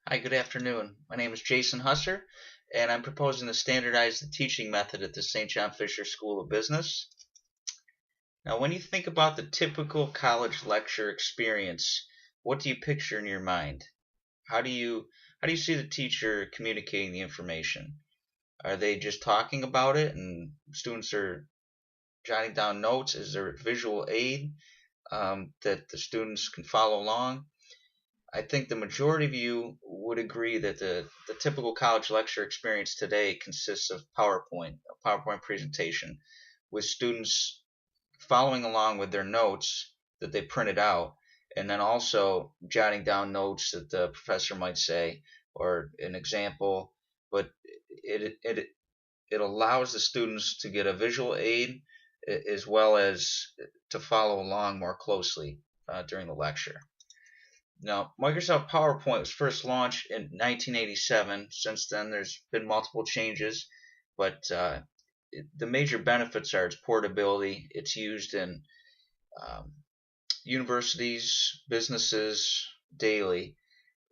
Hi, good afternoon. My name is Jthussar, and I'm proposing to standardize the teaching method at the St. John Fisher School of Business. Now, when you think about the typical college lecture experience, what do you picture in your mind? How do you how do you see the teacher communicating the information? Are they just talking about it and students are jotting down notes? Is there a visual aid that the students can follow along? I think the majority of you would agree that the typical college lecture experience today consists of a PowerPoint presentation, with students following along with their notes that they printed out, and then also jotting down notes that the professor might say or an example. But it allows the students to get a visual aid as well as to follow along more closely during the lecture. Now, Microsoft PowerPoint was first launched in 1987. Since then, there's been multiple changes, but the major benefits are its portability. It's used in um, universities, businesses daily.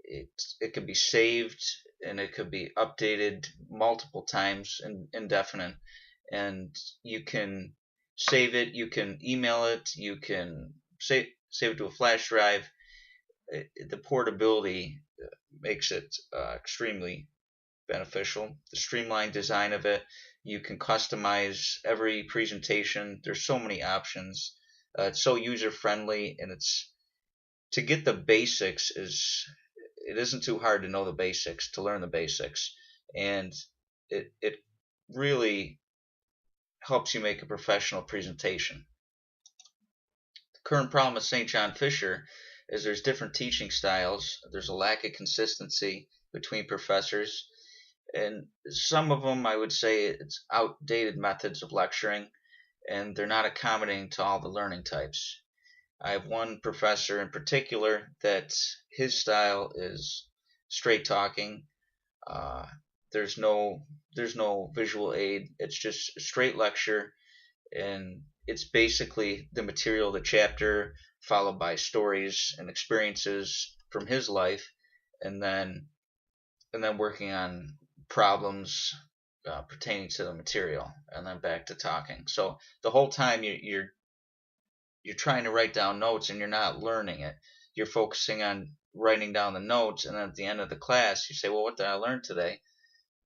It can be saved and it could be updated multiple times indefinite. And you can save it, you can email it, you can save it to a flash drive. The portability makes it extremely beneficial. The streamlined design of it, you can customize every presentation. There's so many options. It's so user friendly, and it's to get the basics is it isn't too hard to know the basics, to learn the basics, and it really helps you make a professional presentation. The current problem with St. John Fisher is there's different teaching styles. There's a lack of consistency between professors, and some of them I would say it's outdated methods of lecturing, and they're not accommodating to all the learning types. I have one professor in particular that his style is straight talking. Uh, there's no there's no visual aid. It's just a straight lecture, and it's basically the material of the chapter followed by stories and experiences from his life, and then working on problems pertaining to the material, and then back to talking. So the whole time you're trying to write down notes and you're not learning it. You're focusing on writing down the notes, and then at the end of the class you say, well, what did I learn today?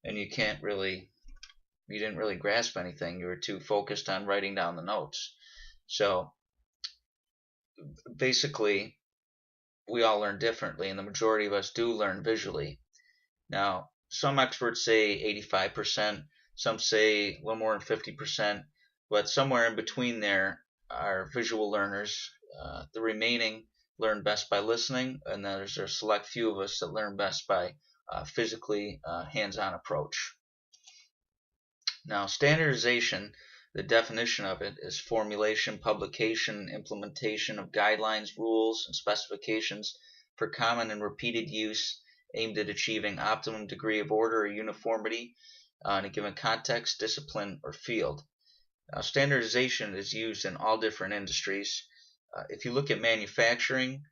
And you didn't really grasp anything. You were too focused on writing down the notes. So basically, we all learn differently, and the majority of us do learn visually. Now, some experts say 85%, some say a little more than 50%, but somewhere in between there are visual learners. The remaining learn best by listening, and then there's a select few of us that learn best by physically hands-on approach. Now, standardization, the definition of it is formulation, publication, implementation of guidelines, rules, and specifications for common and repeated use aimed at achieving optimum degree of order or uniformity in a given context, discipline, or field. Now, standardization is used in all different industries. If you look at manufacturing,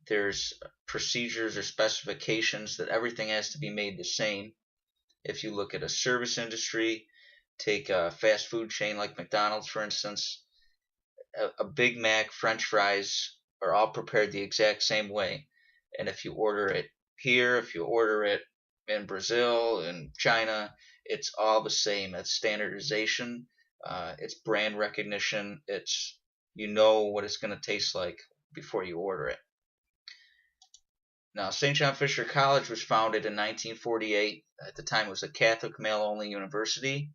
there's procedures or specifications that everything has to be made the same. If you look at a service industry, take a fast food chain like McDonald's, for instance, a Big Mac, French fries are all prepared the exact same way. And if you order it here, if you order it in Brazil, in China, it's all the same. It's standardization, it's brand recognition, it's you know what it's going to taste like before you order it. Now, St. John Fisher College was founded in 1948. At the time, it was a Catholic male-only university.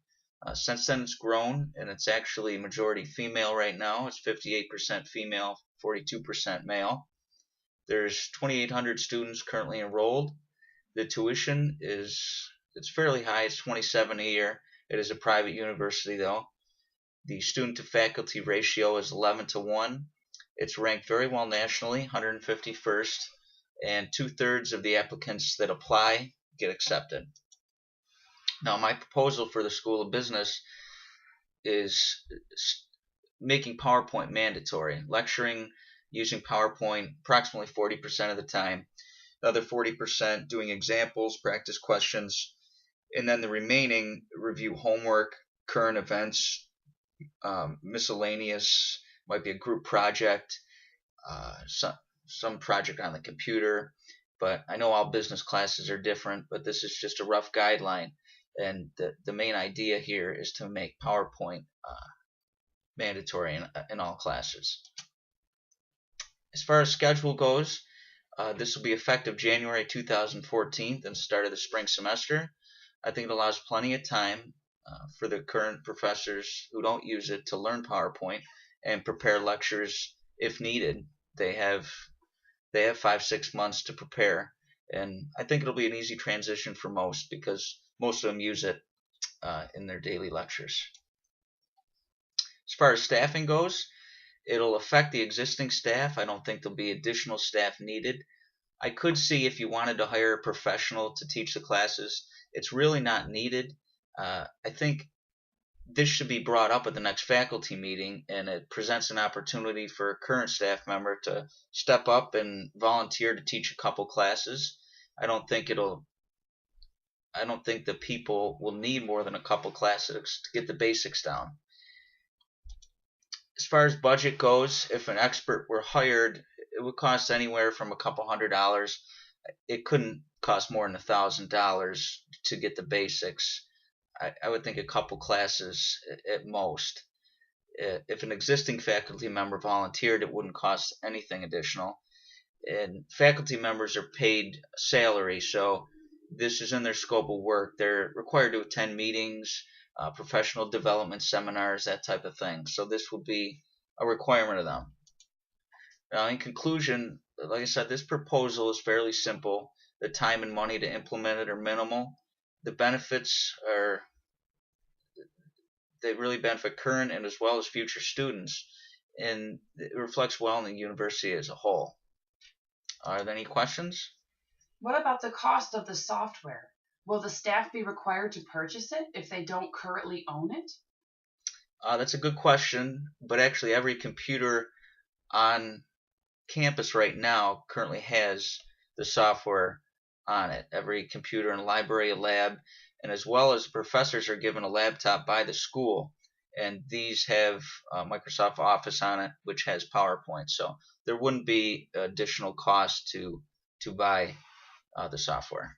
Since then, it's grown, and it's actually majority female right now. It's 58% female, 42% male. There's 2,800 students currently enrolled. The tuition it's fairly high. It's $27 a year. It is a private university, though. The student-to-faculty ratio is 11 to 1. It's ranked very well nationally, 151st, and two-thirds of the applicants that apply get accepted. Now, my proposal for the School of Business is making PowerPoint mandatory, lecturing using PowerPoint approximately 40% of the time. the other 40% doing examples, practice questions, and then the remaining review homework, current events, miscellaneous, might be a group project, some project on the computer. But I know all business classes are different, but this is just a rough guideline. And the main idea here is to make PowerPoint mandatory in all classes. As far as schedule goes, this will be effective January 2014, and start of the spring semester. I think it allows plenty of time for the current professors who don't use it to learn PowerPoint and prepare lectures if needed. They have 5-6 months to prepare, and I think it'll be an easy transition for most because most of them use it in their daily lectures. As far as staffing goes, it'll affect the existing staff. I don't think there'll be additional staff needed. I could see if you wanted to hire a professional to teach the classes, it's really not needed. I think this should be brought up at the next faculty meeting, and it presents an opportunity for a current staff member to step up and volunteer to teach a couple classes. I don't think the people will need more than a couple classes to get the basics down. As far as budget goes, if an expert were hired, it would cost anywhere from a couple $100. It couldn't cost more than $1,000 to get the basics. I would think a couple classes at most. If an existing faculty member volunteered, it wouldn't cost anything additional. And faculty members are paid salary, so this is in their scope of work. They're required to attend meetings, professional development seminars, that type of thing. So this will be a requirement of them. Now, in conclusion, like I said, this proposal is fairly simple. The time and money to implement it are minimal. The benefits they really benefit current and as well as future students, and it reflects well on the university as a whole. Are there any questions? What about the cost of the software? Will the staff be required to purchase it if they don't currently own it? That's a good question, but actually every computer on campus right now currently has the software on it. Every computer in library, lab, and as well as professors are given a laptop by the school, and these have Microsoft Office on it, which has PowerPoint. So there wouldn't be additional cost to buy the software.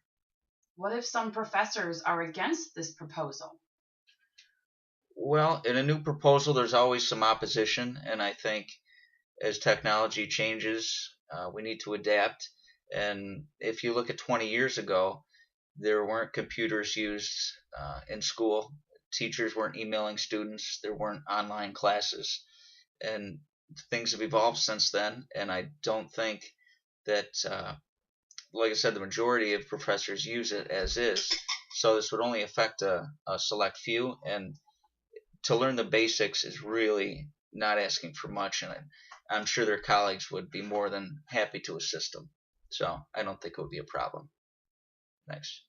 What if some professors are against this proposal? Well, in a new proposal, there's always some opposition, and I think as technology changes, we need to adapt. And if you look at 20 years ago, there weren't computers used in school. Teachers weren't emailing students. There weren't online classes. And things have evolved since then, and I don't think that, like I said, the majority of professors use it as is. So this would only affect a select few, and to learn the basics is really not asking for much, and I'm sure their colleagues would be more than happy to assist them. So I don't think it would be a problem. Thanks.